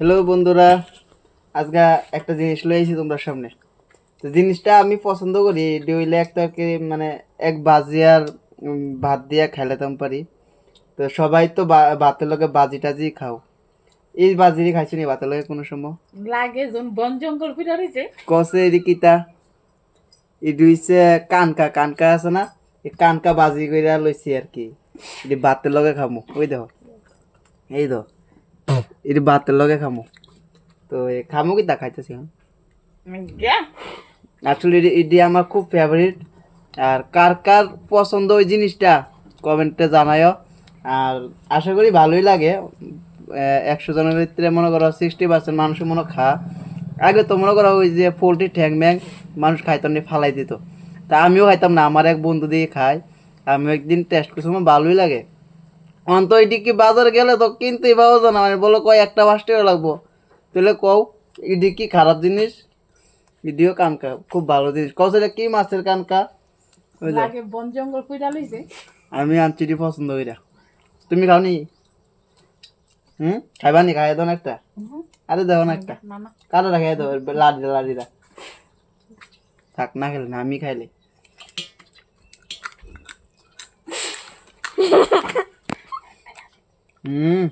Hello বন্ধুরা, আজকে একটা জিনিস লইছি তোমরা সামনে। তো জিনিসটা আমি পছন্দ করি, এটি হইলে এক তরকারি মানে এক বাজি আর ভাত দিয়া খাইলাম পারি। তো সবাই তো ভাতের লগে বাজি টাজি খাও, এই বাজি খাইছো নি ভাতের লগে কোনো সময়? লাগে যখন বন জঙ্গল ফিরে রয়েছে। কসে এটি কিতা, এটি হইছে কানকা কানকা আছে না, এই কানকা বাজি কইরা লইছি আর কি। এটি ভাতের লগে খামু, ওই দেখো, এই দেখো, এটি ভাতের লগে খামু। তো খামু কিতা খাইতেছি আসলে এটি আমার খুব ফেভারিট। আর কার কার পছন্দ ওই জিনিসটা কমেন্টে জানায়ও। আর আশা করি ভালোই লাগে। 100 জনের ভিতরে মনে করো 60% মানুষ মনে খা। আগে তো মনে করো ওই যে পোলট্রি ঠ্যাং ম্যাং মানুষ খাইতো না, ফালাই দিত। তা আমিও খাইতাম না, আমার এক বন্ধু দিয়ে খায়। আমি একদিন টেস্ট করছি, আমার ভালোই লাগে। অন্ত এদিকে বাজারে গেলে তো কিনতেই পাওয়া যায় না, মানে বলো কয় একটা 5 টাকা লাগবো। তাহলে কও এদিকে কি খারাপ জিনিস? ভিডিও কানকা খুব ভালো জিনিস। কসে কি মাছের কানকা? ওই যাও, লাগে বন জঙ্গল ফিরে রয়েছে। আমি আনচিটি পছন্দ কইরা। তুমি খাওনি? খাইবা নি? খাই দাও না একটা। আরে দাও না একটা। না না, কারোটা খাই দাও, লাড়িরা লাড়িরা। থাক না খেলে না, আমি খাইলে। হুম